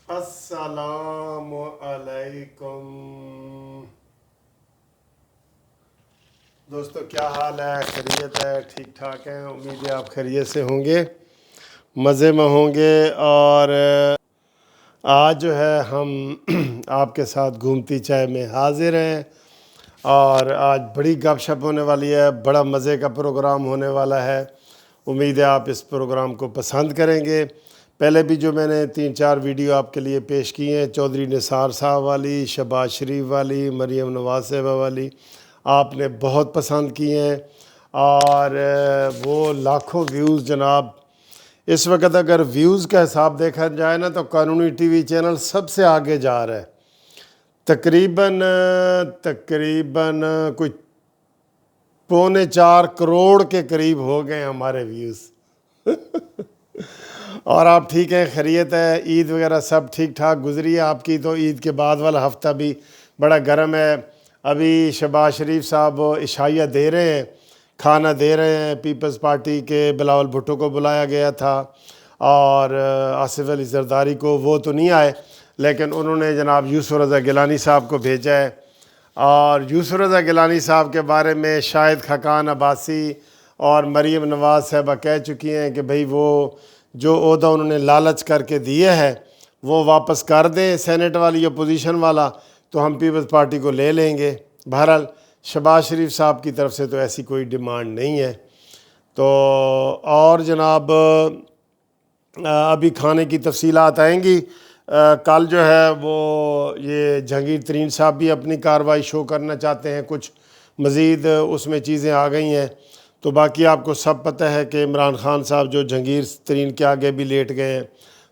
السلام علیکم دوستو، کیا حال ہے؟ خیریت ہے؟ ٹھیک ٹھاک ہیں؟ امید ہے آپ خیریت سے ہوں گے، مزے میں ہوں گے۔ اور آج جو ہے ہم آپ کے ساتھ گھومتی چائے میں حاضر ہیں، اور آج بڑی گپ شپ ہونے والی ہے، بڑا مزے کا پروگرام ہونے والا ہے۔ امید ہے آپ اس پروگرام کو پسند کریں گے۔ پہلے بھی جو میں نے 3-4 ویڈیو آپ کے لیے پیش کی ہیں، چودھری نثار صاحب والی، شہباز شریف والی، مریم نواز صاحبہ والی، آپ نے بہت پسند کی ہیں، اور وہ لاکھوں ویوز جناب۔ اس وقت اگر ویوز کا حساب دیکھا جائے نا تو قانونی ٹی وی چینل سب سے آگے جا رہا ہے، تقریباً کوئی 3.25 کروڑ کے قریب ہو گئے ہمارے ویوز۔ اور آپ ٹھیک ہیں؟ خیریت ہے؟ عید وغیرہ سب ٹھیک ٹھاک گزری ہے آپ کی؟ تو عید کے بعد والا ہفتہ بھی بڑا گرم ہے۔ ابھی شہباز شریف صاحب عشائیہ دے رہے ہیں، کھانا دے رہے ہیں۔ پیپلز پارٹی کے بلاول بھٹو کو بلایا گیا تھا، اور آصف علی زرداری کو، وہ تو نہیں آئے، لیکن انہوں نے جناب یوسف رضا گیلانی صاحب کو بھیجا ہے۔ اور یوسف رضا گیلانی صاحب کے بارے میں شاہد خاقان عباسی اور مریم نواز صاحبہ کہہ چکی ہیں کہ بھئی وہ جو عہدہ انہوں نے لالچ کر کے دیے ہے وہ واپس کر دیں، سینٹ والی اپوزیشن والا، تو ہم پیپلز پارٹی کو لے لیں گے۔ بہرحال شہباز شریف صاحب کی طرف سے تو ایسی کوئی ڈیمانڈ نہیں ہے۔ تو اور جناب ابھی کھانے کی تفصیلات آئیں گی۔ کل جو ہے وہ یہ جہانگیر ترین صاحب بھی اپنی کارروائی شو کرنا چاہتے ہیں، کچھ مزید اس میں چیزیں آ گئی ہیں۔ تو باقی آپ کو سب پتہ ہے کہ عمران خان صاحب جو جہانگیر ترین کے آگے بھی لیٹ گئے ہیں۔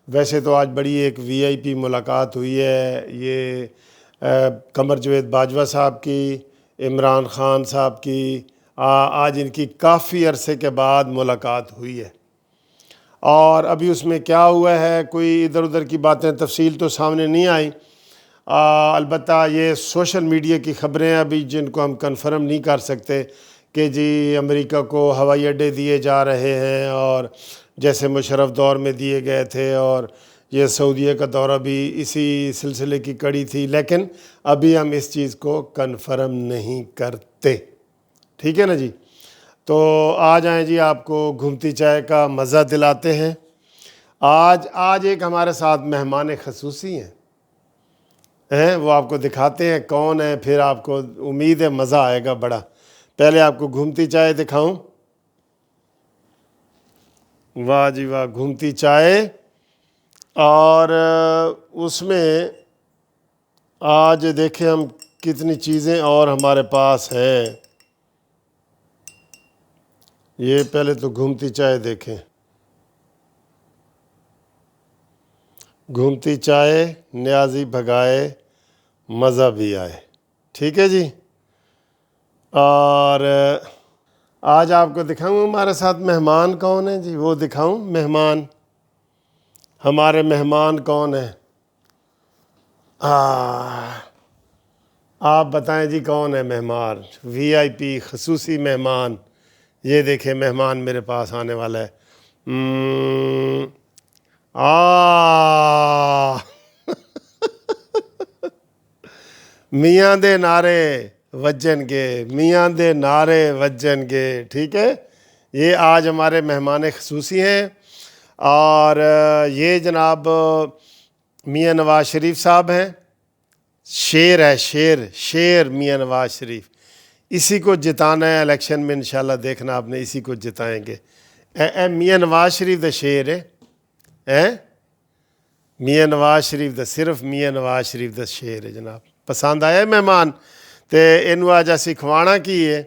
ویسے تو آج بڑی ایک وی آئی پی ملاقات ہوئی ہے، یہ قمر جاوید باجوہ صاحب کی، عمران خان صاحب کی، آج ان کی کافی عرصے کے بعد ملاقات ہوئی ہے۔ اور ابھی اس میں کیا ہوا ہے، کوئی ادھر ادھر کی باتیں تفصیل تو سامنے نہیں آئی، البتہ یہ سوشل میڈیا کی خبریں ہیں ابھی جن کو ہم کنفرم نہیں کر سکتے کہ جی امریکہ کو ہوائی اڈے دیے جا رہے ہیں، اور جیسے مشرف دور میں دیے گئے تھے، اور یہ سعودیہ کا دورہ بھی اسی سلسلے کی کڑی تھی، لیکن ابھی ہم اس چیز کو کنفرم نہیں کرتے۔ ٹھیک ہے نا جی؟ تو آ جائیں جی، آپ کو گھومتی چائے کا مزہ دلاتے ہیں۔ آج ایک ہمارے ساتھ مہمان خصوصی ہیں، وہ آپ کو دکھاتے ہیں کون ہیں، پھر آپ کو امید ہے مزہ آئے گا بڑا۔ پہلے آپ کو گھومتی چائے دکھاؤں۔ واہ جی واہ، گھومتی چائے، اور اس میں آج دیکھیں ہم کتنی چیزیں اور ہمارے پاس ہے۔ یہ پہلے تو گھومتی چائے دیکھیں، گھومتی چائے نیازی بھگائے مزہ بھی آئے۔ ٹھیک ہے جی؟ اور آج آپ کو دکھاؤں ہمارے ساتھ مہمان کون ہیں جی، وہ دکھاؤں مہمان، ہمارے مہمان کون ہیں؟ آپ بتائیں جی کون ہے مہمان؟ وی آئی پی خصوصی مہمان، یہ دیکھیں مہمان میرے پاس آنے والا ہے۔ میاں دے نعرے وجن گے، میاں دے نعرے وجن گے۔ ٹھیک ہے، یہ آج ہمارے مہمان خصوصی ہیں، اور یہ جناب میاں نواز شریف صاحب ہیں۔ شیر ہے، شیر میاں نواز شریف، اسی کو جتانا ہے الیکشن میں، انشاءاللہ دیکھنا آپ نے، اسی کو جتائیں گے۔ میاں نواز شریف دا شیر ہے، میاں نواز شریف دا، صرف میاں نواز شریف دا شیر ہے جناب۔ پسند آیا مہمان؟ تو انہوں آج اسی کھوانا کی ہے،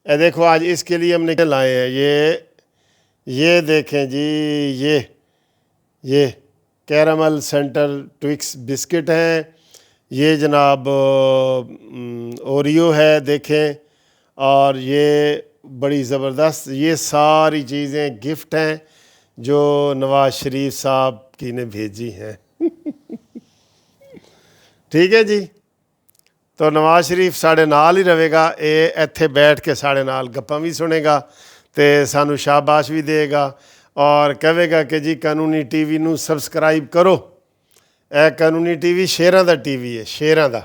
اے دیکھو آج اس کے لیے ہم نے لائے ہیں، یہ دیکھیں جی، یہ کیرامل سینٹر ٹوکس بسکٹ ہیں، یہ جناب اوریو ہے دیکھیں، اور یہ بڑی زبردست، یہ ساری چیزیں گفٹ ہیں جو نواز شریف صاحب کی نے بھیجی ہیں۔ ٹھیک ہے جی؟ تو نواز شریف ساڑے نال ہی رہے گا، ایتھے بیٹھ کے ساڑے نال گپاں بھی سنے گا، تے سانو شاباش بھی دے گا، اور کہے گا کہ جی قانونی ٹی وی نو سبسکرائب کرو، قانونی T V شیراں the T V ہے، شیراں دا،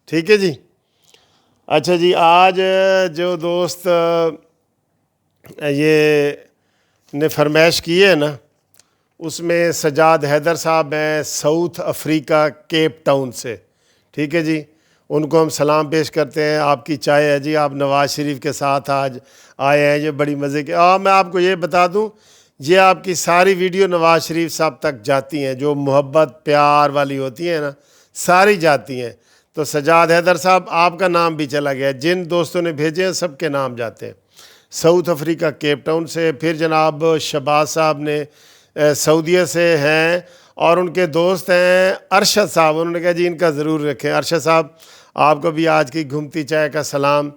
ٹھیک ہے جی۔ اچھا جی، آج جو دوست یہ نے فرمائش کی ہے نا، اس میں سجاد حیدر صاحب ہیں ساؤتھ افریقہ کیپ ٹاؤن سے، ٹھیک ہے جی۔ ان کو ہم سلام پیش کرتے ہیں۔ آپ کی چائے ہے جی، آپ نواز شریف کے ساتھ آج آئے ہیں، یہ بڑی مزے کی۔ میں آپ کو یہ بتا دوں، یہ آپ کی ساری ویڈیو نواز شریف صاحب تک جاتی ہیں، جو محبت پیار والی ہوتی ہیں نا، ساری جاتی ہیں۔ تو سجاد حیدر صاحب، آپ کا نام بھی چلا گیا، جن دوستوں نے بھیجے ہیں سب کے نام جاتے ہیں، ساؤتھ افریقہ کیپ ٹاؤن سے۔ پھر جناب شہباز صاحب نے سعودیہ سے ہیں، اور ان کے دوست ہیں ارشد صاحب، انہوں نے کہا جی ان کا ضرور رکھیں۔ ارشد صاحب، آپ کو بھی آج کی گھومتی چائے کا سلام۔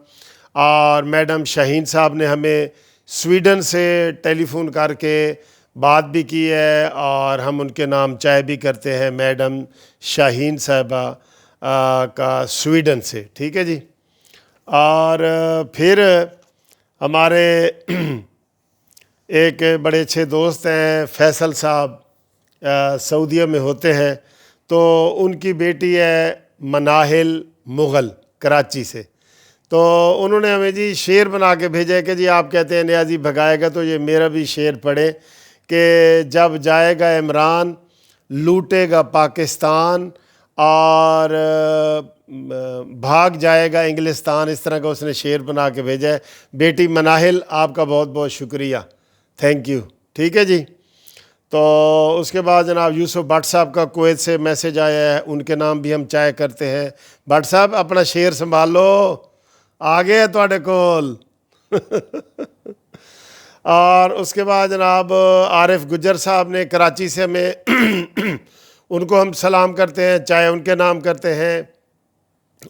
اور میڈم شاہین صاحب نے ہمیں سویڈن سے ٹیلی فون کر کے بات بھی کی ہے، اور ہم ان کے نام چائے بھی کرتے ہیں، میڈم شاہین صاحبہ کا سویڈن سے، ٹھیک ہے جی۔ اور پھر ہمارے ایک بڑے اچھے دوست ہیں فیصل صاحب، سعودیہ میں ہوتے ہیں، تو ان کی بیٹی ہے مناہل مغل کراچی سے، تو انہوں نے ہمیں جی شعر بنا کے بھیجا ہے کہ جی آپ کہتے ہیں نیازی بھگائے گا، تو یہ میرا بھی شعر پڑھے کہ جب جائے گا عمران لوٹے گا پاکستان، اور بھاگ جائے گا انگلستان، اس طرح کا اس نے شعر بنا کے بھیجا ہے۔ بیٹی مناہل، آپ کا بہت بہت شکریہ، تھینک یو، ٹھیک ہے جی۔ تو اس کے بعد جناب یوسف بٹ صاحب کا کویت سے میسج آیا ہے، ان کے نام بھی ہم چائے کرتے ہیں۔ بٹ صاحب اپنا شعر سنبھال لو، آگے ہے تواڈے کول۔ اور اس کے بعد جناب عارف گجر صاحب نے کراچی سے ہمیں ان کو ہم سلام کرتے ہیں، چائے ان کے نام کرتے ہیں۔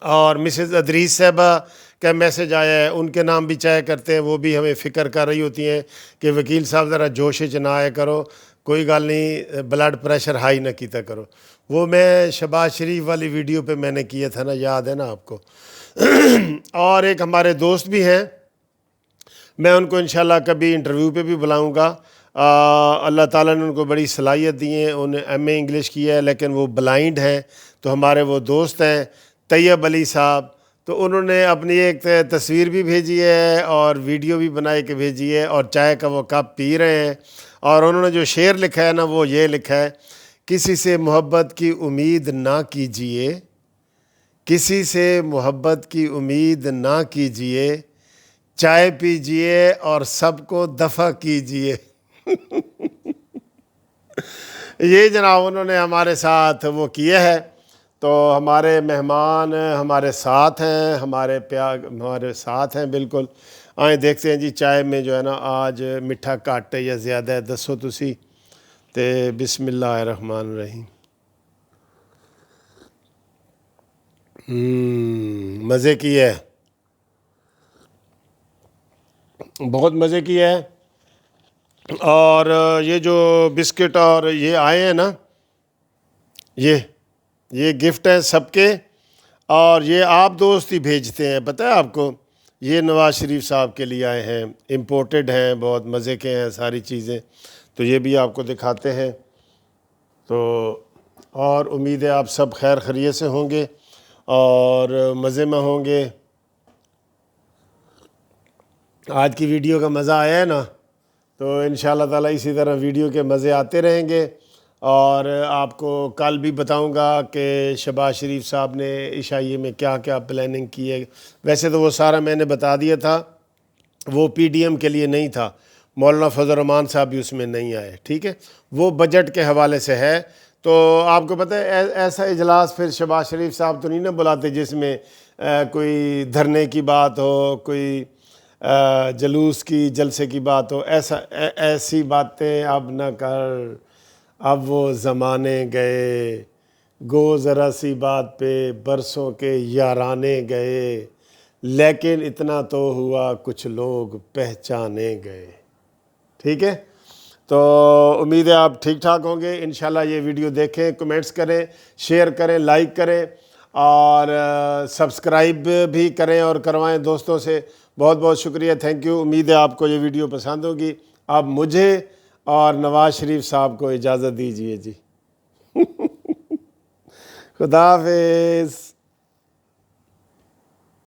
اور مسز ادریس صاحبہ کا میسج آیا ہے، ان کے نام بھی چائے کرتے ہیں، وہ بھی ہمیں فکر کر رہی ہوتی ہیں کہ وکیل صاحب ذرا جوش چ نہ آیا کرو، کوئی گل نہیں، بلڈ پریشر ہائی نہ کیتا کرو۔ وہ میں شہباز شریف والی ویڈیو پہ میں نے کیا تھا نا، یاد ہے نا آپ کو۔ اور ایک ہمارے دوست بھی ہیں، میں ان کو انشاءاللہ کبھی انٹرویو پہ بھی بلاؤں گا۔ اللہ تعالیٰ نے ان کو بڑی صلاحیت دی ہے، انہیں ایم اے انگلش کیا ہے، لیکن وہ بلائنڈ ہیں، تو ہمارے وہ دوست ہیں طیب علی صاحب، تو انہوں نے اپنی ایک تصویر بھی بھیجی ہے اور ویڈیو بھی بنائے کے بھیجی ہے، اور چائے کا وہ کپ پی رہے ہیں۔ اور انہوں نے جو شعر لکھا ہے نا، وہ یہ لکھا ہے، کسی سے محبت کی امید نہ کیجیے، کسی سے محبت کی امید نہ کیجیے، چائے پیجیے اور سب کو دفع کیجیے۔ یہ جناب انہوں نے ہمارے ساتھ وہ کیا ہے، تو ہمارے مہمان ہمارے ساتھ ہیں، ہمارے ساتھ ہیں بالکل۔ آئیں دیکھتے ہیں جی چائے میں جو ہے نا آج میٹھا گھٹ ہے یا زیادہ ہے، دسو تسی تے۔ بسم اللہ الرحمن الرحیم۔ مزے کی ہے، بہت مزے کی ہے۔ اور یہ جو بسکٹ اور یہ آئے ہیں نا، یہ گفٹ ہیں سب کے، اور یہ آپ دوست ہی بھیجتے ہیں، پتہ ہے آپ کو۔ یہ نواز شریف صاحب کے لیے آئے ہیں، امپورٹڈ ہیں، بہت مزے کے ہیں ساری چیزیں، تو یہ بھی آپ کو دکھاتے ہیں۔ تو اور امید ہے آپ سب خیر خیریت سے ہوں گے اور مزے میں ہوں گے۔ آج کی ویڈیو کا مزہ آیا ہے نا، تو انشاءاللہ تعالیٰ اسی طرح ویڈیو کے مزے آتے رہیں گے۔ اور آپ کو کل بھی بتاؤں گا کہ شہباز شریف صاحب نے عشائیے میں کیا کیا پلاننگ کی ہے۔ ویسے تو وہ سارا میں نے بتا دیا تھا، وہ پی ڈی ایم کے لیے نہیں تھا، مولانا فضل الرحمان صاحب بھی اس میں نہیں آئے، ٹھیک ہے، وہ بجٹ کے حوالے سے ہے۔ تو آپ کو پتہ ہے ایسا اجلاس پھر شہباز شریف صاحب تو نہیں نہ بلاتے جس میں کوئی دھرنے کی بات ہو، کوئی جلوس کی جلسے کی بات ہو، ایسی باتیں اب نہ کر، اب وہ زمانے گئے، گو ذرا سی بات پہ برسوں کے یارانے گئے، لیکن اتنا تو ہوا کچھ لوگ پہچانے گئے، ٹھیک ہے۔ تو امید ہے آپ ٹھیک ٹھاک ہوں گے۔ انشاءاللہ یہ ویڈیو دیکھیں، کمنٹس کریں، شیئر کریں، لائک کریں، اور سبسکرائب بھی کریں اور کروائیں دوستوں سے۔ بہت بہت شکریہ، تھینک یو۔ امید ہے آپ کو یہ ویڈیو پسند ہوگی۔ اب مجھے اور نواز شریف صاحب کو اجازت دیجیے جی۔ خدا حافظ.